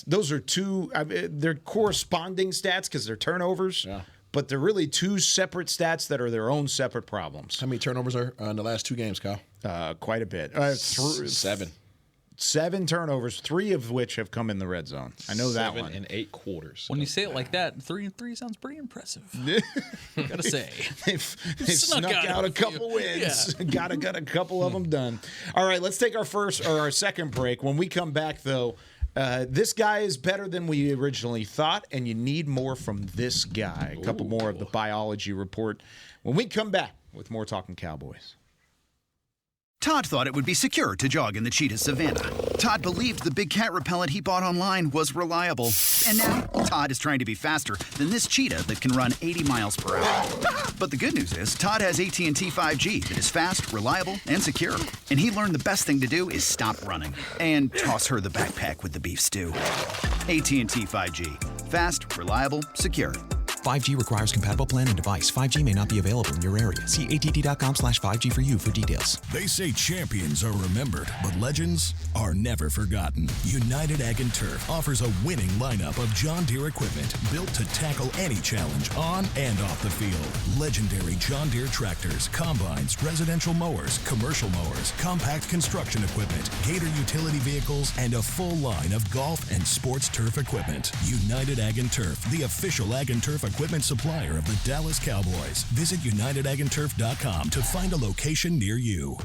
Those are two. They're corresponding stats because they're turnovers, but they're really 2 separate stats that are their own separate problems. How many turnovers are in the last 2 games, Kyle? Quite a bit. 7. 7 turnovers, 3 of which have come in the red zone. I know that one. 7 and 8 quarters. When you say it like that, 3 and 3 sounds pretty impressive. Gotta say, they've snuck out a couple wins. Yeah. got a couple of them done. All right, let's take our second break. When we come back, though, this guy is better than we originally thought, and you need more from this guy. A couple more of the Bye-ology report when we come back with more Talkin' Cowboys. Todd thought it would be secure to jog in the cheetah savanna. Todd believed the big cat repellent he bought online was reliable. And now, Todd is trying to be faster than this cheetah that can run 80 miles per hour. But the good news is, Todd has AT&T 5G that is fast, reliable, and secure. And he learned the best thing to do is stop running and toss her the backpack with the beef stew. AT&T 5G. Fast, reliable, secure. 5G requires compatible plan and device. 5G may not be available in your area. See att.com/5G for you for details. They say champions are remembered, but legends are never forgotten. United Ag & Turf offers a winning lineup of John Deere equipment built to tackle any challenge on and off the field. Legendary John Deere tractors, combines, residential mowers, commercial mowers, compact construction equipment, Gator utility vehicles, and a full line of golf and sports turf equipment. United Ag & Turf, the official Ag & Turf equipment supplier of the Dallas Cowboys. Visit UnitedAgAndTurf.com to find a location near you.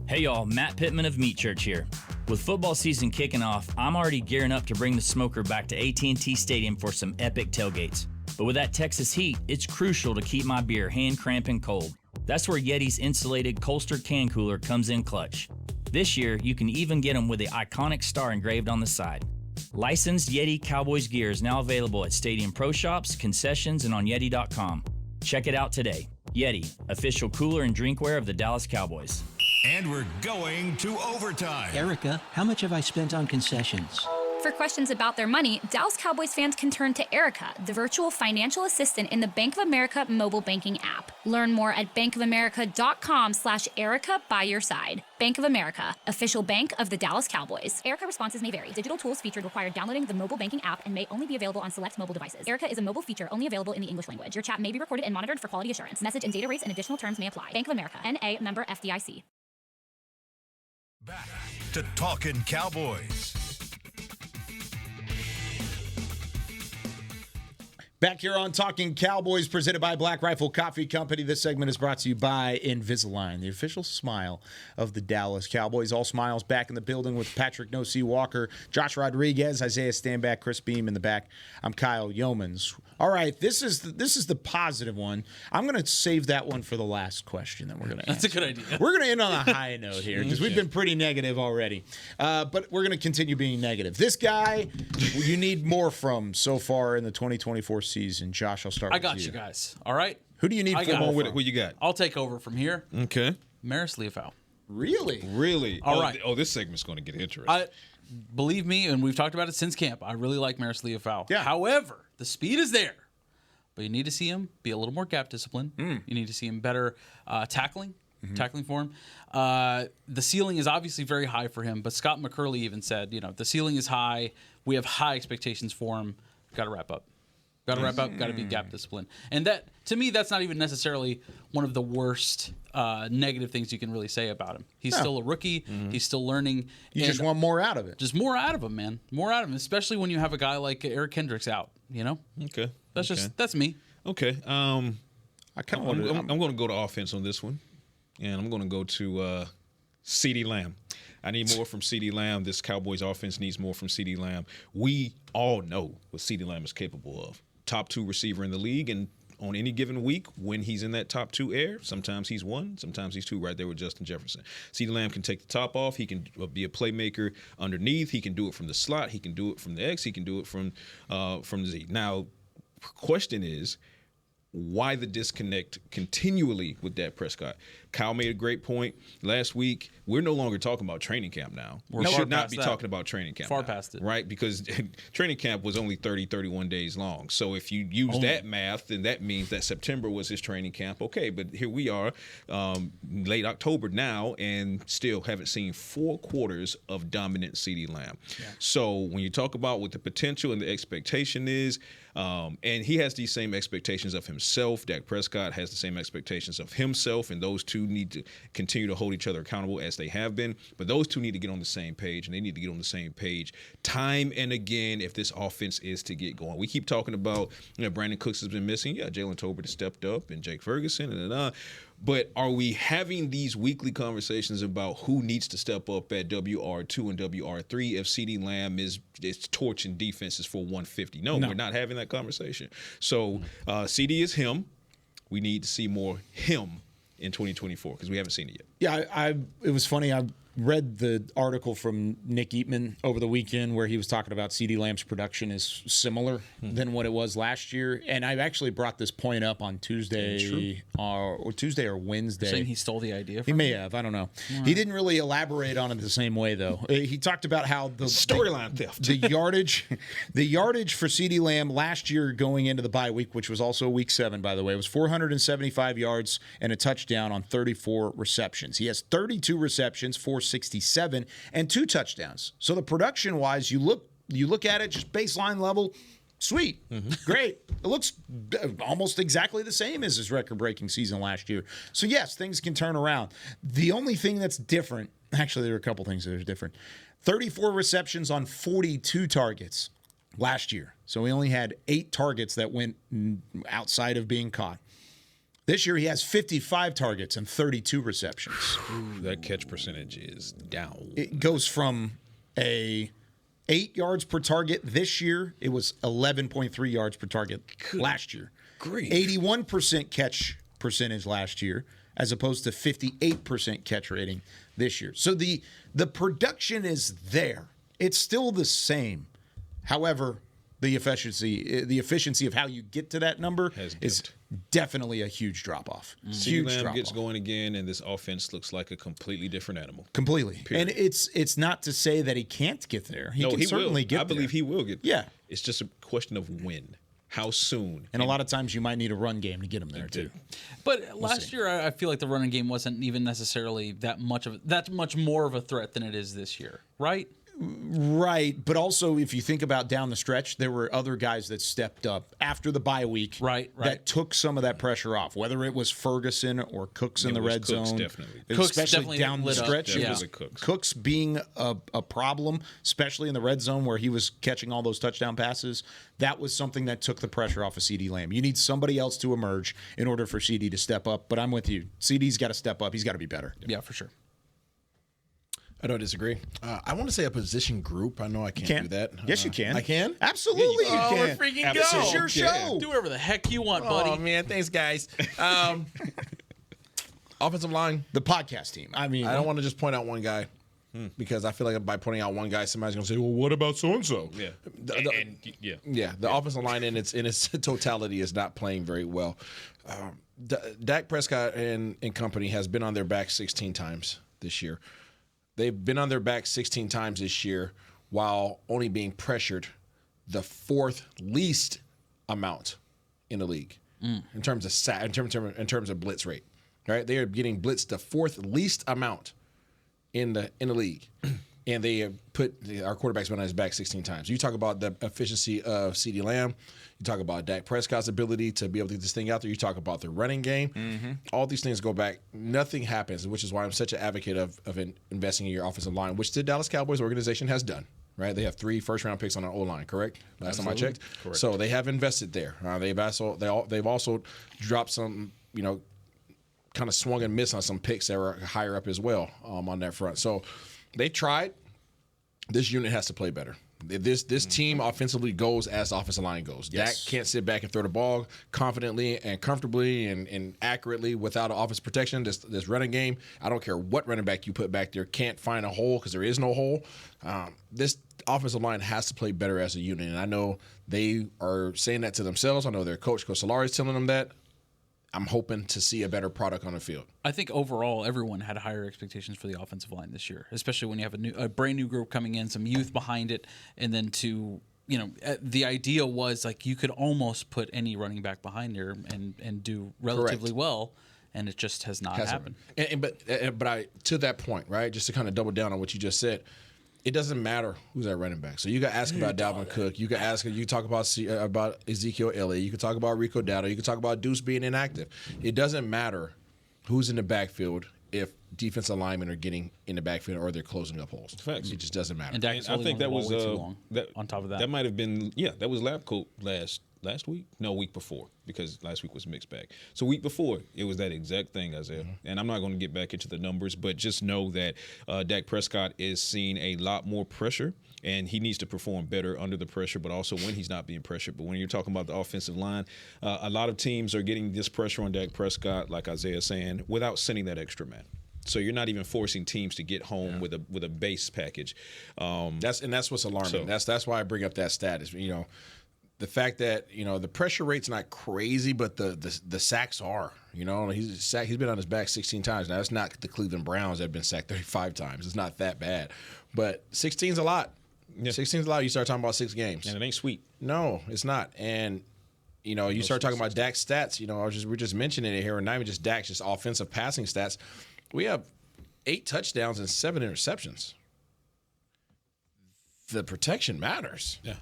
Hey y'all, Matt Pittman of Meat Church here. With football season kicking off, I'm already gearing up to bring the smoker back to AT&T Stadium for some epic tailgates. But with that Texas heat, it's crucial to keep my beer hand cramping cold. That's where Yeti's insulated Colster can cooler comes in clutch. This year, you can even get them with the iconic star engraved on the side. Licensed Yeti Cowboys gear is now available at Stadium Pro Shops, concessions, and on Yeti.com. Check it out today. Yeti, official cooler and drinkware of the Dallas Cowboys. And we're going to overtime. Erica, how much have I spent on concessions? For questions about their money, Dallas Cowboys fans can turn to Erica, the virtual financial assistant in the Bank of America mobile banking app. Learn more at bankofamerica.com/Erica by your side. Bank of America, official bank of the Dallas Cowboys. Erica responses may vary. Digital tools featured require downloading the mobile banking app and may only be available on select mobile devices. Erica is a mobile feature only available in the English language. Your chat may be recorded and monitored for quality assurance. Message and data rates and additional terms may apply. Bank of America, N.A., member FDIC. Back to Talkin' Cowboys. Back here on Talking Cowboys, presented by Black Rifle Coffee Company. This segment is brought to you by Invisalign, the official smile of the Dallas Cowboys. All smiles back in the building with Patrik "No C" Walker, Josh Rodriguez, Isaiah Stanback, Chris Beam in the back. I'm Kyle Youmans. All right, this is the positive one. I'm going to save that one for the last question that we're going to answer. That's a good idea. We're going to end on a high note here because we've been pretty negative already. But we're going to continue being negative. This guy, you need more from so far in the 2024 season. Josh, I'll start with you. I got you guys. All right? Who do you need for more with it? Who you got? I'll take over from here. Okay. Maris Leofau. Really? Really? All right. Oh, this segment's going to get interesting. Believe me, and we've talked about it since camp, I really like Maris Leofau. Yeah. However, the speed is there. But you need to see him be a little more gap discipline. You need to see him better tackling for him. The ceiling is obviously very high for him, but Scott McCurley even said, the ceiling is high. We have high expectations for him. Got to wrap up. Got to wrap up. Got to be gap discipline. And that, to me, that's not even necessarily one of the worst negative things you can really say about him. He's still a rookie. He's still learning. You just want more out of it. Just more out of him, man. More out of him, especially when you have a guy like Eric Kendricks out, Okay. That's me. Okay. I'm going to go to offense on this one, and I'm going to go to CeeDee Lamb. I need more from CeeDee Lamb. This Cowboys offense needs more from CeeDee Lamb. We all know what CeeDee Lamb is capable of. Top 2 receiver in the league, and on any given week, when he's in that top 2 air, sometimes he's 1, sometimes he's 2, right there with Justin Jefferson. CeeDee Lamb can take the top off. He can be a playmaker underneath. He can do it from the slot. He can do it from the X. He can do it from Z. Now, question is, why the disconnect continually with Dak Prescott? Kyle made a great point last week. We're no longer talking about training camp now. We should not be talking about training camp Far now, past it. right? Because training camp was only 30, 31 days long. So if you use that math, then that means that September was his training camp. Okay, but here we are, late October now, and still haven't seen 4 quarters of dominant CeeDee Lamb. Yeah. So when you talk about what the potential and the expectation is, and he has these same expectations of himself. Dak Prescott has the same expectations of himself, and those two two need to continue to hold each other accountable as they have been. But those two need to get on the same page, and they need to get on the same page time and again if this offense is to get going. We keep talking about, Brandon Cooks has been missing. Yeah, Jalen Tolbert has stepped up, and Jake Ferguson, and but are we having these weekly conversations about who needs to step up at WR2 and WR3 if CeeDee Lamb is torching defenses for 150? No, we're not having that conversation. So CeeDee is him. We need to see more him in 2024 because we haven't seen it yet. Yeah, it was funny. I read the article from Nick Eatman over the weekend where he was talking about CeeDee Lamb's production is similar than what it was last year. And I actually brought this point up on Tuesday or Wednesday. You're saying he stole the idea from He may have. I don't know. Right. He didn't really elaborate on it the same way, though. He talked about how the storyline theft. The yardage for CeeDee Lamb last year going into the bye week, which was also week 7, by the way, was 475 yards and a touchdown on 34 receptions. He has 32 receptions, 467, and 2 touchdowns. So the production-wise, you look at it just baseline level, sweet, great. It looks almost exactly the same as his record-breaking season last year. So yes, things can turn around. The only thing that's different, actually there are a couple things that are different, 34 receptions on 42 targets last year. So he only had 8 targets that went outside of being caught. This year, he has 55 targets and 32 receptions. Ooh, that catch percentage is down. It goes from 8 yards per target this year. It was 11.3 yards per target last year. Great. 81% catch percentage last year, as opposed to 58% catch rating this year. So the production is there. It's still the same. However, the efficiency of how you get to that number is definitely a huge drop-off. CeeDee Lamb gets going again, and this offense looks like a completely different animal. Completely. Period. And it's not to say that he can't get there. He can certainly get there. I believe he will get there. Yeah. It's just a question of when. How soon? And a lot of times you might need a run game to get him there, too. But last year, I feel like the running game wasn't even necessarily that much more of a threat than it is this year, right? Right, but also if you think about down the stretch, there were other guys that stepped up after the bye week that took some of that pressure off, whether it was Ferguson or Cooks in the red zone. Definitely. Cooks especially down the stretch. Cooks being a problem, especially in the red zone where he was catching all those touchdown passes. That was something that took the pressure off of CeeDee Lamb. You need somebody else to emerge in order for CeeDee to step up, but I'm with you. CeeDee's got to step up. He's got to be better. Yeah, for sure. I don't disagree. I want to say a position group. I know I can't do that. Yes, you can. I can? Absolutely, you can. We're freaking This is your show. Do whatever the heck you want, buddy. Oh, man. Thanks, guys. Offensive line. The podcast team. I mean, I don't want to just point out one guy because I feel like by pointing out one guy, somebody's going to say, well, what about so-and-so? Yeah. The offensive line in its totality is not playing very well. Dak Prescott and company has been on their back 16 times this year. They've been on their back 16 times this year while only being pressured the 4th least amount in the league in terms of blitz rate. Right? They are getting blitzed the 4th least amount in the league. And they put our quarterback's been on his back 16 times. You talk about the efficiency of CeeDee Lamb. You talk about Dak Prescott's ability to be able to get this thing out there. You talk about the running game. All these things go back. Nothing happens, which is why I'm such an advocate of investing in your offensive line, which the Dallas Cowboys organization has done. Right? They have 3 first-round picks on our O-line, correct? Last time I checked. Correct. So they have invested there. They've also dropped some, kind of swung and missed on some picks that were higher up as well on that front. So they tried. This unit has to play better. This team offensively goes as the offensive line goes. Yes. Dak can't sit back and throw the ball confidently and comfortably and accurately without an offensive protection. This running game, I don't care what running back you put back there, can't find a hole because there is no hole. This offensive line has to play better as a unit, and I know they are saying that to themselves. I know their coach, Coach Solari, is telling them that. I'm hoping to see a better product on the field. I think overall everyone had higher expectations for the offensive line this year, especially when you have a brand new group coming in, some youth behind it, and then the idea was like you could almost put any running back behind there and do relatively well, and it just has not happened. But to that point, right, just to kind of double down on what you just said, it doesn't matter who's at running back. So you can ask about Dalvin Cook. You can talk about Ezekiel Elliott. You can talk about Rico Dowdle. You can talk about Deuce being inactive. It doesn't matter who's in the backfield if defensive linemen are getting in the backfield or they're closing up holes. Facts. It just doesn't matter. And Dak I think that was way too long. On top of that, that might have been that was lab coat last week? No, week before, because last week was mixed bag. So week before, it was that exact thing, Isaiah. Mm-hmm. And I'm not going to get back into the numbers, but just know that Dak Prescott is seeing a lot more pressure, and he needs to perform better under the pressure, but also when he's not being pressured. But when you're talking about the offensive line, a lot of teams are getting this pressure on Dak Prescott, like Isaiah saying, without sending that extra man. So you're not even forcing teams to get home with a base package. That's what's alarming. That's why I bring up that stat is, the fact that, the pressure rate's not crazy, but the sacks are. He's been on his back 16 times. Now, that's not the Cleveland Browns that have been sacked 35 times. It's not that bad. But 16's a lot. Yeah. 16's a lot. You start talking about 6 games. And it ain't sweet. No, it's not. And, you start talking about Dak's stats. We're just mentioning it here, and not even just Dak's, just offensive passing stats. We have 8 touchdowns and 7 interceptions. The protection matters. Yeah.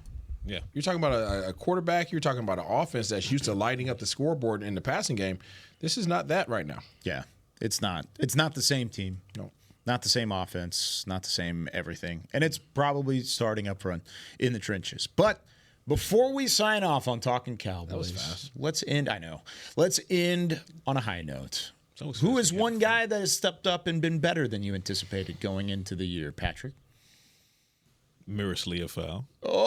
Yeah. You're talking about a quarterback. You're talking about an offense that's used to lighting up the scoreboard in the passing game. This is not that right now. Yeah, it's not. It's not the same team. No. Not the same offense, not the same everything. And it's probably starting up front in the trenches. But before we sign off on Talkin' Cowboys, that was fast. Let's end on a high note. Who is one guy that has stepped up and been better than you anticipated going into the year, Patrik? Maris Leofau. Oh.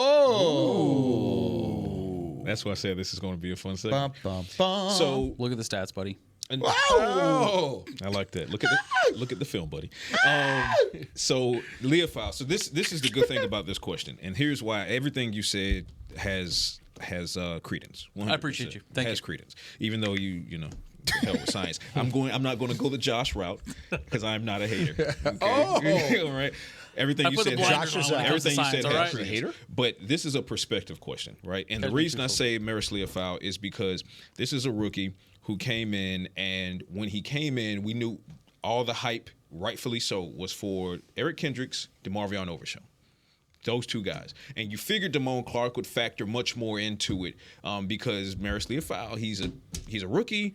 That's why I said this is going to be a fun segment. Bum, bum, bum. So look at the stats, buddy. Wow. I like that. Look at the film, buddy. So Leofau. So this is the good thing about this question, and here's why. Everything you said has credence. 100%. I appreciate you. Thank has you. credence, even though you know. Hell with science. I'm not going to go the Josh route because I'm not a hater. Okay? All right. Everything you said, everything you said has a hater. But this is a perspective question, right? And the reason I say Maris Leofau is because this is a rookie who came in, and when he came in, we knew all the hype, rightfully so, was for Eric Kendricks, DeMarvion Overshown. Those 2 guys. And you figured Damone Clark would factor much more into it because Maris Leofau, he's a rookie,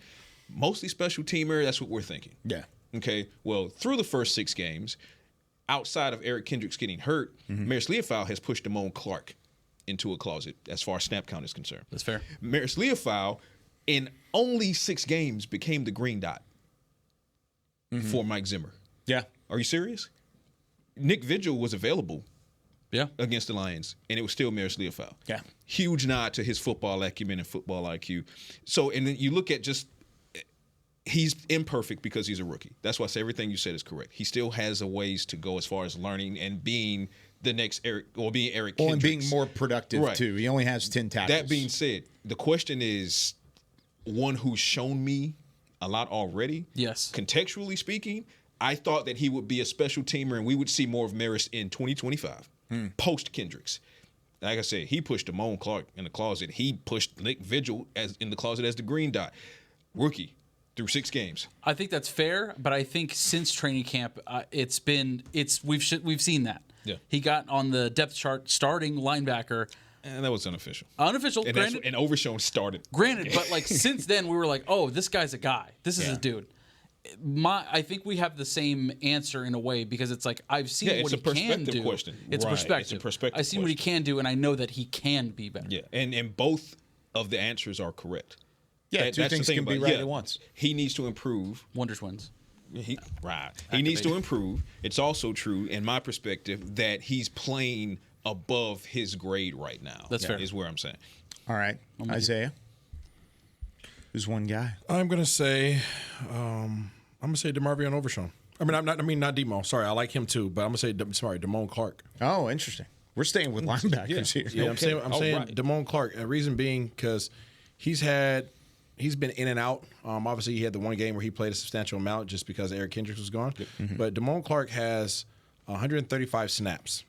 mostly special teamer. That's what we're thinking. Yeah. Okay. Well, through the first 6 games, outside of Eric Kendricks getting hurt, Maris Leofau has pushed Damone Clark into a closet as far as snap count is concerned. That's fair. Maris Leofau, in only 6 games, became the green dot for Mike Zimmer. Yeah. Are you serious? Nick Vigil was available. Yeah. Against the Lions, and it was still Maris Leofau. Yeah. Huge nod to his football acumen and football IQ. So, and then you look at just, he's imperfect because he's a rookie. That's why I say everything you said is correct. He still has a ways to go as far as learning and being the next Eric, or being Eric Kendricks. And being more productive, too. He only has 10 tackles. That being said, the question is one who's shown me a lot already. Yes. Contextually speaking, I thought that he would be a special teamer and we would see more of Maris in 2025. Post Kendricks. Like I said, he pushed Damone Clark in the closet. He pushed Nick Vigil in the closet as the green dot. Rookie through 6 games. I think that's fair, but I think since training camp, we've seen that. Yeah. He got on the depth chart starting linebacker. And that was unofficial. Unofficial, and granted. And Overshown started. Granted, but since then we were like, oh, this guy's a guy. This is a dude. I think we have the same answer in a way because it's like I've seen what he can do. Question. It's right. perspective. It's a perspective. I've seen what he can do, and I know that he can be better. Yeah, and both of the answers are correct. Yeah, 2 things can be right at once. He needs to improve. Wonder Twins. He needs to improve. It's also true, in my perspective, that he's playing above his grade right now. That's fair. Is where I'm saying. All right, Isaiah. Who's one guy? I'm gonna say DeMarvion Overshown. Not Demo. Sorry, I like him too, but I'm gonna say Damone Clark. Oh, interesting. We're staying with linebackers here. Yeah, okay. I'm saying right. Damone Clark. The reason being because he's been in and out. Obviously, he had the one game where he played a substantial amount just because Eric Kendricks was gone. Yep. Mm-hmm. But Damone Clark has 135 snaps,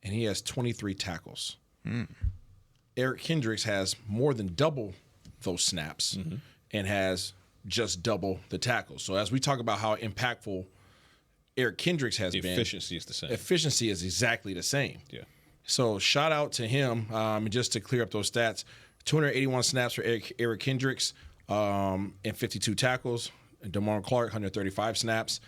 and he has 23 tackles. Eric Kendricks has more than double those snaps and has just double the tackles. So as we talk about how impactful Eric Kendricks has been, efficiency is the same. Efficiency is exactly the same. Yeah. So shout out to him. Just to clear up those stats, 281 snaps for Eric Kendricks and 52 tackles. And DeMarcus Clark, 135 snaps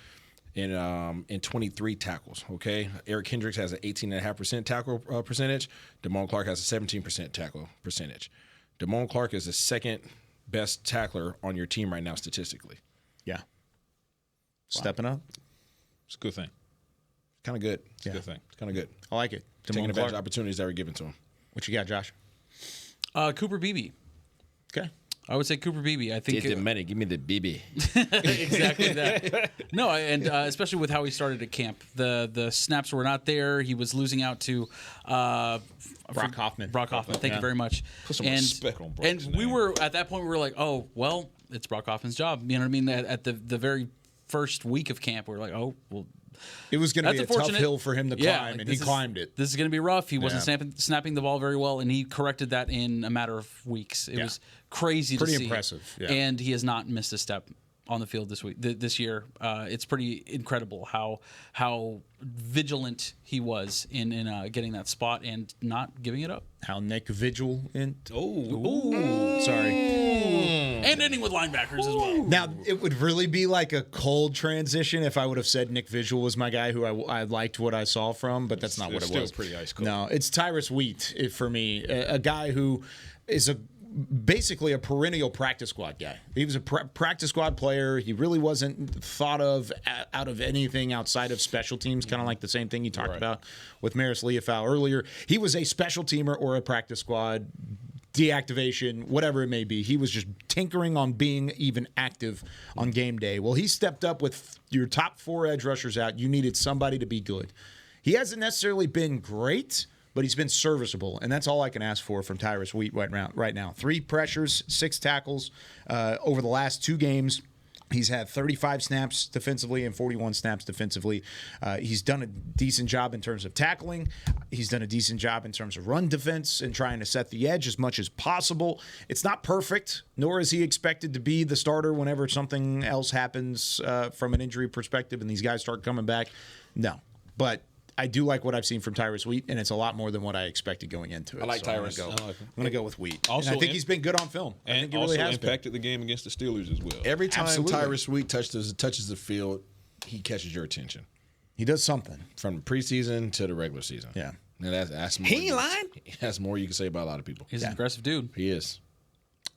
and 23 tackles, okay? Eric Hendricks has an 18.5% tackle percentage. DeMarcus Clark has a 17% tackle percentage. DeMarcus Clark is the second best tackler on your team right now statistically. Yeah. Stepping up. It's a good thing. Kind of good. It's a good thing. It's kind of good. I like it. Taking advantage of opportunities that were given to him. What you got, Josh? Cooper Beebe. Okay. I would say Cooper Beebe. I think Get the money. Give me the BB. Exactly that. No, and especially with how he started at camp, the snaps were not there. He was losing out to Brock Hoffman. Thank you very much. Put some respect on Brock's And we name. were at that point. We were like, oh well, it's Brock Hoffman's job. You know what I mean? At the very first week of camp, we were like, oh well. It was going to be a tough hill for him to climb, and he climbed it. This is going to be rough. He wasn't snapping the ball very well, and he corrected that in a matter of weeks. It was crazy to see. Pretty impressive. Yeah. And he has not missed a step on the field this year. It's pretty incredible how vigilant he was in getting that spot and not giving it up. How Nick Vigilant. Sorry. And ending with linebackers as well. Now, it would really be like a cold transition if I would have said Nick Vigil was my guy who I liked what I saw from, but that's not what it was. Still pretty ice cold. No, it's Tyrus Wheat for me, a guy who is basically a perennial practice squad guy. He was a practice squad player. He really wasn't thought of out of anything outside of special teams, kind of like the same thing you talked about with Maris Leofau earlier. He was a special teamer or a practice squad deactivation, whatever it may be. He was just tinkering on being even active on game day. Well, he stepped up with your top 4 edge rushers out. You needed somebody to be good. He hasn't necessarily been great, but he's been serviceable, and that's all I can ask for from Tyrus Wheat right now. 3 pressures, 6 tackles over the last 2 games. He's had 35 snaps defensively and 41 snaps defensively. He's done a decent job in terms of tackling. He's done a decent job in terms of run defense and trying to set the edge as much as possible. It's not perfect, nor is he expected to be the starter whenever something else happens from an injury perspective and these guys start coming back. No, but I do like what I've seen from Tyrus Wheat, and it's a lot more than what I expected going into it. I like Tyrus. I'm going to go with Wheat. Also, and I think he's been good on film. I think he really has impacted the game against the Steelers as well. Every time Tyrus Wheat touches the field, he catches your attention. He does something. From the preseason to the regular season. Yeah. And that's more. He ain't lying. That's more you can say about a lot of people. He's an aggressive dude. He is.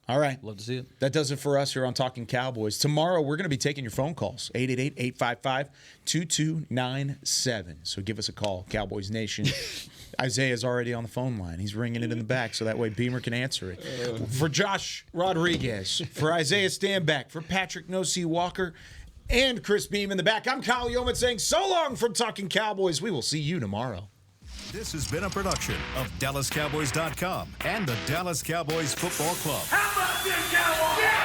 All right. Love to see it. That does it for us here on Talkin Cowboys. Tomorrow, we're going to be taking your phone calls, 888-855-2297. So give us a call, Cowboys Nation. Isaiah's already on the phone line. He's ringing it in the back, so that way Beamer can answer it. For Josh Rodriguez, for Isaiah Stanback, for Patrik Walker, and Chris Beam in the back, I'm Kyle Youmans saying so long from Talkin Cowboys. We will see you tomorrow. This has been a production of DallasCowboys.com and the Dallas Cowboys Football Club. How about this, Cowboys? Yeah!